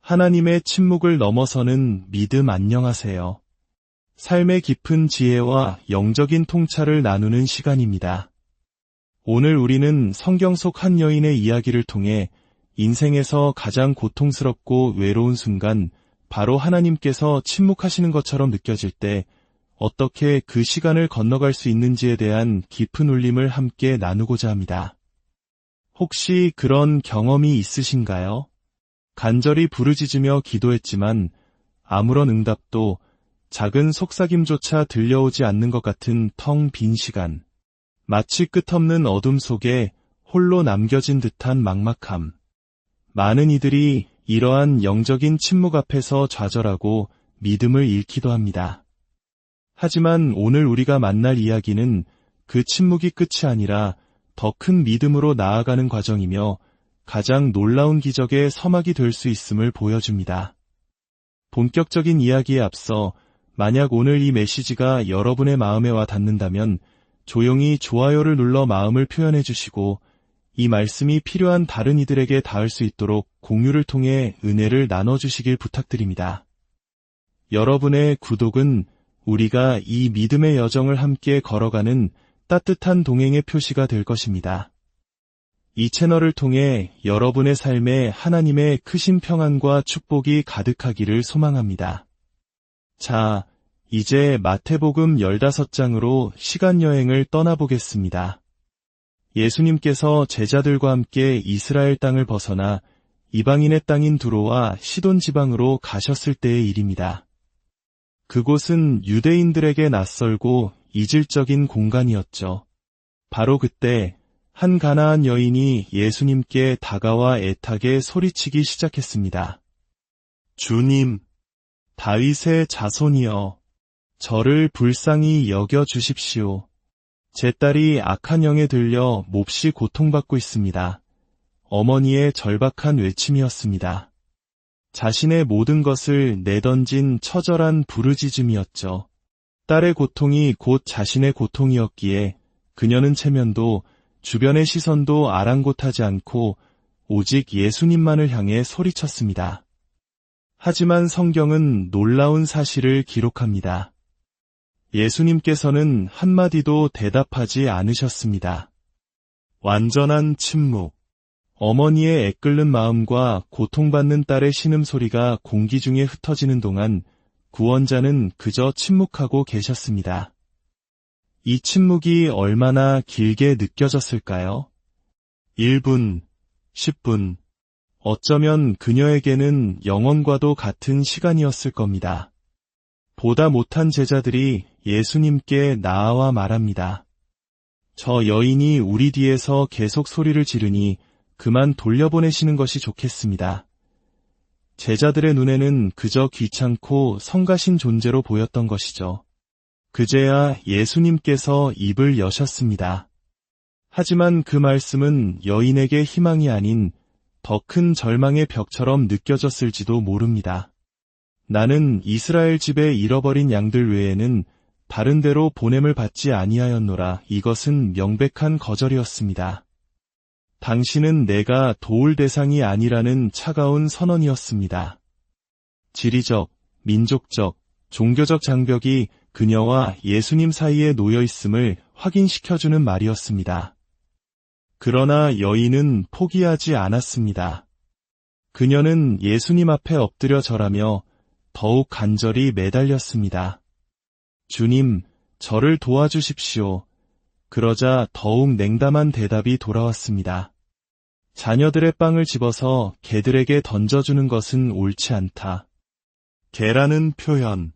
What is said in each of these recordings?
하나님의 침묵을 넘어서는 믿음 안녕하세요. 삶의 깊은 지혜와 영적인 통찰을 나누는 시간입니다. 오늘 우리는 성경 속 한 여인의 이야기를 통해 인생에서 가장 고통스럽고 외로운 순간, 바로 하나님께서 침묵하시는 것처럼 느껴질 때 어떻게 그 시간을 건너갈 수 있는지에 대한 깊은 울림을 함께 나누고자 합니다. 혹시 그런 경험이 있으신가요? 간절히 부르짖으며 기도했지만 아무런 응답도, 작은 속삭임조차 들려오지 않는 것 같은 텅 빈 시간. 마치 끝없는 어둠 속에 홀로 남겨진 듯한 막막함. 많은 이들이 이러한 영적인 침묵 앞에서 좌절하고 믿음을 잃기도 합니다. 하지만 오늘 우리가 만날 이야기는 그 침묵이 끝이 아니라 더 큰 믿음으로 나아가는 과정이며 가장 놀라운 기적의 서막이 될 수 있음을 보여줍니다. 본격적인 이야기에 앞서 만약 오늘 이 메시지가 여러분의 마음에 와 닿는다면 조용히 좋아요를 눌러 마음을 표현해 주시고 이 말씀이 필요한 다른 이들에게 닿을 수 있도록 공유를 통해 은혜를 나눠주시길 부탁드립니다. 여러분의 구독은 우리가 이 믿음의 여정을 함께 걸어가는 따뜻한 동행의 표시가 될 것입니다. 이 채널을 통해 여러분의 삶에 하나님의 크신 평안과 축복이 가득하기를 소망합니다. 자, 이제 마태복음 15장으로 시간여행을 떠나보겠습니다. 예수님께서 제자들과 함께 이스라엘 땅을 벗어나 이방인의 땅인 두로와 시돈 지방으로 가셨을 때의 일입니다. 그곳은 유대인들에게 낯설고 이질적인 공간이었죠. 바로 그때 한 가나안 여인이 예수님께 다가와 애타게 소리치기 시작했습니다. 주님, 다윗의 자손이여, 저를 불쌍히 여겨 주십시오. 제 딸이 악한 영에 들려 몹시 고통받고 있습니다. 어머니의 절박한 외침이었습니다. 자신의 모든 것을 내던진 처절한 부르짖음이었죠. 딸의 고통이 곧 자신의 고통이었기에 그녀는 체면도 주변의 시선도 아랑곳하지 않고 오직 예수님만을 향해 소리쳤습니다. 하지만 성경은 놀라운 사실을 기록합니다. 예수님께서는 한마디도 대답하지 않으셨습니다. 완전한 침묵. 어머니의 애끓는 마음과 고통받는 딸의 신음소리가 공기 중에 흩어지는 동안 구원자는 그저 침묵하고 계셨습니다. 이 침묵이 얼마나 길게 느껴졌을까요? 1분, 10분, 어쩌면 그녀에게는 영원과도 같은 시간이었을 겁니다. 보다 못한 제자들이 예수님께 나아와 말합니다. 저 여인이 우리 뒤에서 계속 소리를 지르니 그만 돌려보내시는 것이 좋겠습니다. 제자들의 눈에는 그저 귀찮고 성가신 존재로 보였던 것이죠. 그제야 예수님께서 입을 여셨습니다. 하지만 그 말씀은 여인에게 희망이 아닌 더 큰 절망의 벽처럼 느껴졌을지도 모릅니다. 나는 이스라엘 집에 잃어버린 양들 외에는 다른 데로 보냄을 받지 아니하였노라. 이것은 명백한 거절이었습니다. 당신은 내가 도울 대상이 아니라는 차가운 선언이었습니다. 지리적, 민족적, 종교적 장벽이 그녀와 예수님 사이에 놓여 있음을 확인시켜주는 말이었습니다. 그러나 여인은 포기하지 않았습니다. 그녀는 예수님 앞에 엎드려 절하며 더욱 간절히 매달렸습니다. 주님, 저를 도와주십시오. 그러자 더욱 냉담한 대답이 돌아왔습니다. 자녀들의 빵을 집어서 개들에게 던져주는 것은 옳지 않다. 개라는 표현.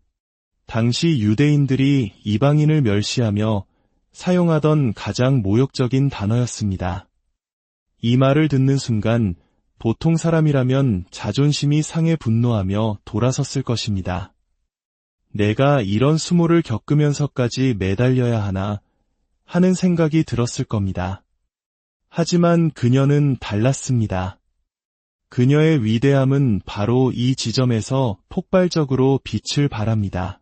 당시 유대인들이 이방인을 멸시하며 사용하던 가장 모욕적인 단어였습니다. 이 말을 듣는 순간 보통 사람이라면 자존심이 상해 분노하며 돌아섰을 것입니다. 내가 이런 수모를 겪으면서까지 매달려야 하나 하는 생각이 들었을 겁니다. 하지만 그녀는 달랐습니다. 그녀의 위대함은 바로 이 지점에서 폭발적으로 빛을 발합니다.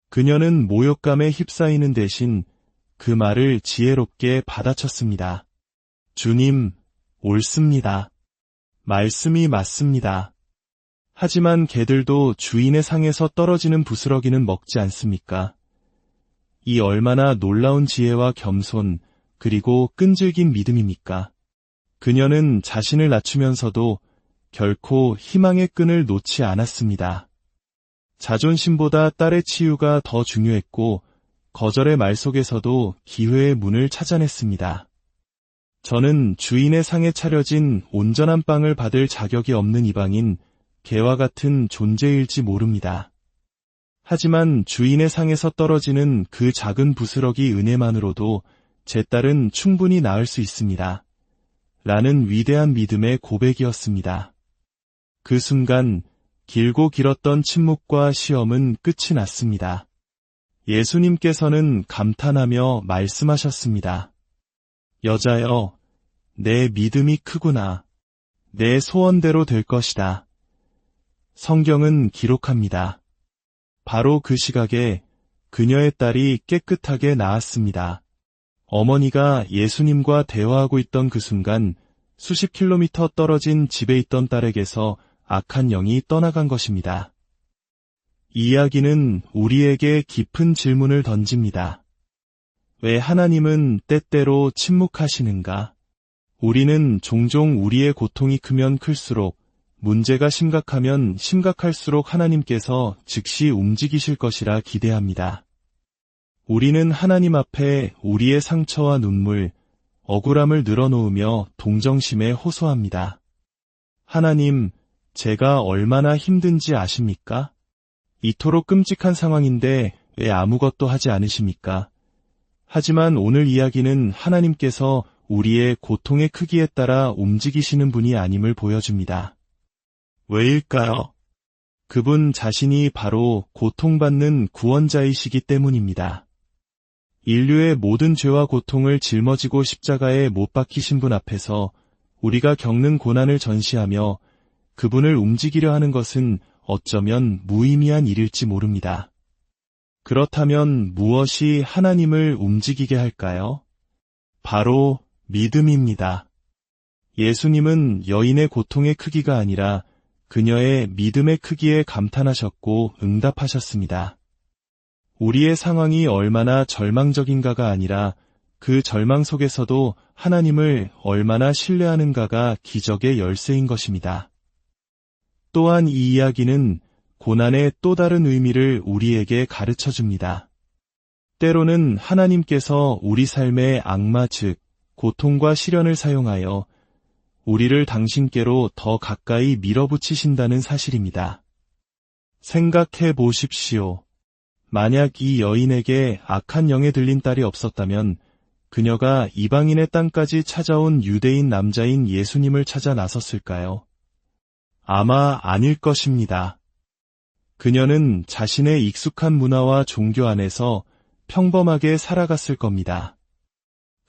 그녀는 모욕감에 휩싸이는 대신 그 말을 지혜롭게 받아쳤습니다. 주님, 옳습니다. 말씀이 맞습니다. 하지만 개들도 주인의 상에서 떨어지는 부스러기는 먹지 않습니까? 이 얼마나 놀라운 지혜와 겸손, 그리고 끈질긴 믿음입니까? 그녀는 자신을 낮추면서도 결코 희망의 끈을 놓지 않았습니다. 자존심보다 딸의 치유가 더 중요했고, 거절의 말 속에서도 기회의 문을 찾아냈습니다. 저는 주인의 상에 차려진 온전한 빵을 받을 자격이 없는 이방인, 개와 같은 존재일지 모릅니다. 하지만 주인의 상에서 떨어지는 그 작은 부스러기 은혜만으로도 제 딸은 충분히 나을 수 있습니다. 라는 위대한 믿음의 고백이었습니다. 그 순간 길고 길었던 침묵과 시험은 끝이 났습니다. 예수님께서는 감탄하며 말씀하셨습니다. 여자여, 내 믿음이 크구나. 내 소원대로 될 것이다. 성경은 기록합니다. 바로 그 시각에 그녀의 딸이 깨끗하게 나았습니다. 어머니가 예수님과 대화하고 있던 그 순간 수십 킬로미터 떨어진 집에 있던 딸에게서 악한 영이 떠나간 것입니다. 이 이야기는 우리에게 깊은 질문을 던집니다. 왜 하나님은 때때로 침묵하시는가? 우리는 종종 우리의 고통이 크면 클수록, 문제가 심각하면 심각할수록 하나님께서 즉시 움직이실 것이라 기대합니다. 우리는 하나님 앞에 우리의 상처와 눈물, 억울함을 늘어놓으며 동정심에 호소합니다. 하나님, 제가 얼마나 힘든지 아십니까? 이토록 끔찍한 상황인데 왜 아무것도 하지 않으십니까? 하지만 오늘 이야기는 하나님께서 우리의 고통의 크기에 따라 움직이시는 분이 아님을 보여줍니다. 왜일까요? 그분 자신이 바로 고통받는 구원자이시기 때문입니다. 인류의 모든 죄와 고통을 짊어지고 십자가에 못 박히신 분 앞에서 우리가 겪는 고난을 전시하며 그분을 움직이려 하는 것은 어쩌면 무의미한 일일지 모릅니다. 그렇다면 무엇이 하나님을 움직이게 할까요? 바로 믿음입니다. 예수님은 여인의 고통의 크기가 아니라 그녀의 믿음의 크기에 감탄하셨고 응답하셨습니다. 우리의 상황이 얼마나 절망적인가가 아니라 그 절망 속에서도 하나님을 얼마나 신뢰하는가가 기적의 열쇠인 것입니다. 또한 이 이야기는 고난의 또 다른 의미를 우리에게 가르쳐 줍니다. 때로는 하나님께서 우리 삶의 악마 즉 고통과 시련을 사용하여 우리를 당신께로 더 가까이 밀어붙이신다는 사실입니다. 생각해 보십시오. 만약 이 여인에게 악한 영에 들린 딸이 없었다면 그녀가 이방인의 땅까지 찾아온 유대인 남자인 예수님을 찾아 나섰을까요? 아마 아닐 것입니다. 그녀는 자신의 익숙한 문화와 종교 안에서 평범하게 살아갔을 겁니다.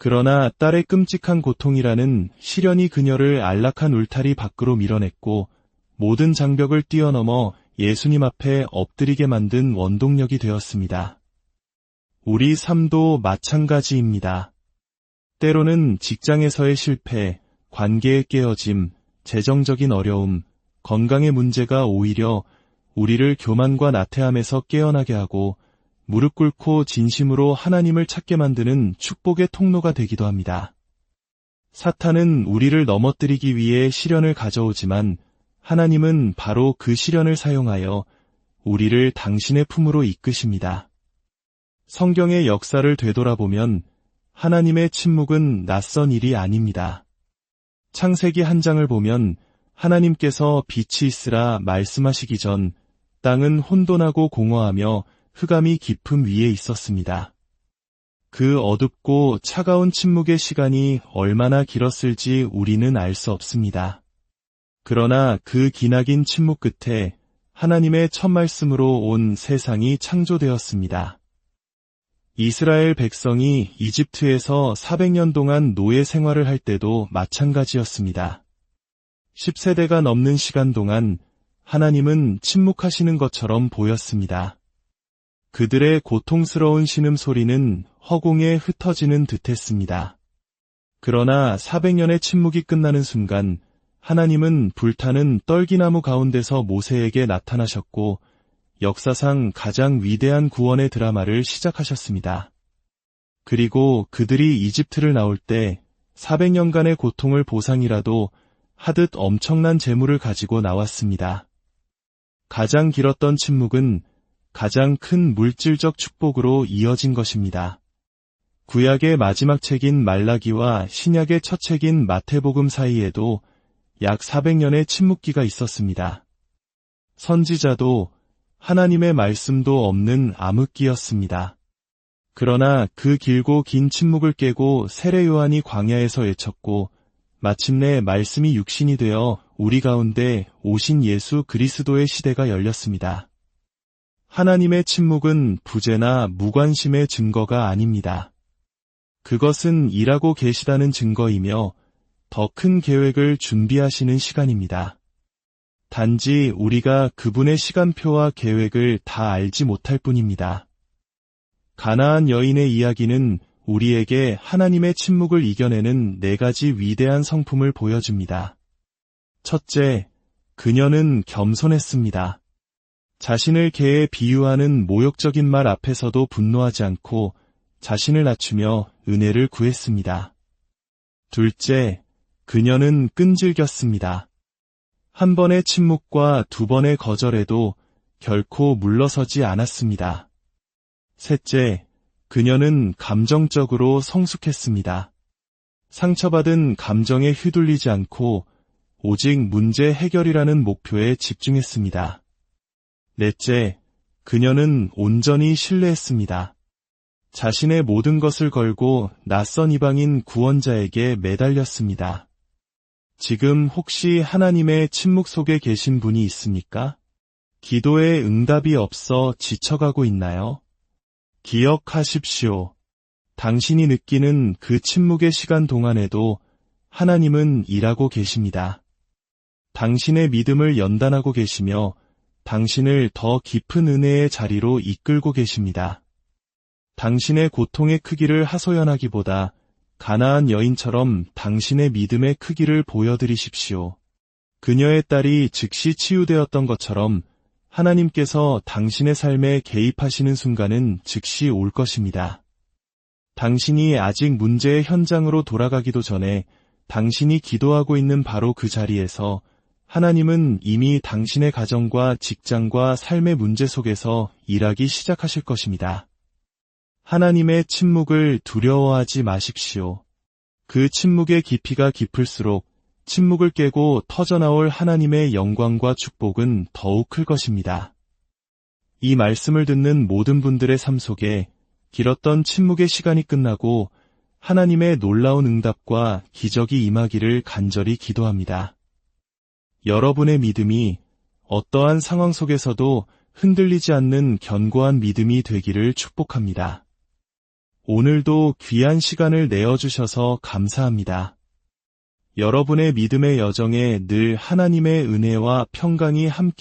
그러나 딸의 끔찍한 고통이라는 시련이 그녀를 안락한 울타리 밖으로 밀어냈고 모든 장벽을 뛰어넘어 예수님 앞에 엎드리게 만든 원동력이 되었습니다. 우리 삶도 마찬가지입니다. 때로는 직장에서의 실패, 관계의 깨어짐, 재정적인 어려움, 건강의 문제가 오히려 우리를 교만과 나태함에서 깨어나게 하고 무릎 꿇고 진심으로 하나님을 찾게 만드는 축복의 통로가 되기도 합니다. 사탄은 우리를 넘어뜨리기 위해 시련을 가져오지만 하나님은 바로 그 시련을 사용하여 우리를 당신의 품으로 이끄십니다. 성경의 역사를 되돌아보면 하나님의 침묵은 낯선 일이 아닙니다. 창세기 1장을 보면 하나님께서 빛이 있으라 말씀하시기 전 땅은 혼돈하고 공허하며 흑암이 깊음 위에 있었습니다. 그 어둡고 차가운 침묵의 시간이 얼마나 길었을지 우리는 알 수 없습니다. 그러나 그 기나긴 침묵 끝에 하나님의 첫 말씀으로 온 세상이 창조되었습니다. 이스라엘 백성이 이집트에서 400년 동안 노예 생활을 할 때도 마찬가지였습니다. 10세대가 넘는 시간 동안 하나님은 침묵하시는 것처럼 보였습니다. 그들의 고통스러운 신음소리는 허공에 흩어지는 듯했습니다. 그러나 400년의 침묵이 끝나는 순간 하나님은 불타는 떨기나무 가운데서 모세에게 나타나셨고 역사상 가장 위대한 구원의 드라마를 시작하셨습니다. 그리고 그들이 이집트를 나올 때 400년간의 고통을 보상이라도 하듯 엄청난 재물을 가지고 나왔습니다. 가장 길었던 침묵은 가장 큰 물질적 축복으로 이어진 것입니다. 구약의 마지막 책인 말라기와 신약의 첫 책인 마태복음 사이에도 약 400년의 침묵기가 있었습니다. 선지자도 하나님의 말씀도 없는 암흑기였습니다. 그러나 그 길고 긴 침묵을 깨고 세례 요한이 광야에서 외쳤고 마침내 말씀이 육신이 되어 우리 가운데 오신 예수 그리스도의 시대가 열렸습니다. 하나님의 침묵은 부재나 무관심의 증거가 아닙니다. 그것은 일하고 계시다는 증거이며 더 큰 계획을 준비하시는 시간입니다. 단지 우리가 그분의 시간표와 계획을 다 알지 못할 뿐입니다. 가나안 여인의 이야기는 우리에게 하나님의 침묵을 이겨내는 4가지 위대한 성품을 보여줍니다. 첫째, 그녀는 겸손했습니다. 자신을 개에 비유하는 모욕적인 말 앞에서도 분노하지 않고 자신을 낮추며 은혜를 구했습니다. 둘째, 그녀는 끈질겼습니다. 한 번의 침묵과 2번의 거절에도 결코 물러서지 않았습니다. 셋째, 그녀는 감정적으로 성숙했습니다. 상처받은 감정에 휘둘리지 않고 오직 문제 해결이라는 목표에 집중했습니다. 넷째, 그녀는 온전히 신뢰했습니다. 자신의 모든 것을 걸고 낯선 이방인 구원자에게 매달렸습니다. 지금 혹시 하나님의 침묵 속에 계신 분이 있습니까? 기도에 응답이 없어 지쳐가고 있나요? 기억하십시오. 당신이 느끼는 그 침묵의 시간 동안에도 하나님은 일하고 계십니다. 당신의 믿음을 연단하고 계시며 당신을 더 깊은 은혜의 자리로 이끌고 계십니다. 당신의 고통의 크기를 하소연하기보다 가나안 여인처럼 당신의 믿음의 크기를 보여드리십시오. 그녀의 딸이 즉시 치유되었던 것처럼 하나님께서 당신의 삶에 개입하시는 순간은 즉시 올 것입니다. 당신이 아직 문제의 현장으로 돌아가기도 전에 당신이 기도하고 있는 바로 그 자리에서 하나님은 이미 당신의 가정과 직장과 삶의 문제 속에서 일하기 시작하실 것입니다. 하나님의 침묵을 두려워하지 마십시오. 그 침묵의 깊이가 깊을수록 침묵을 깨고 터져나올 하나님의 영광과 축복은 더욱 클 것입니다. 이 말씀을 듣는 모든 분들의 삶 속에 길었던 침묵의 시간이 끝나고 하나님의 놀라운 응답과 기적이 임하기를 간절히 기도합니다. 여러분의 믿음이 어떠한 상황 속에서도 흔들리지 않는 견고한 믿음이 되기를 축복합니다. 오늘도 귀한 시간을 내어주셔서 감사합니다. 여러분의 믿음의 여정에 늘 하나님의 은혜와 평강이 함께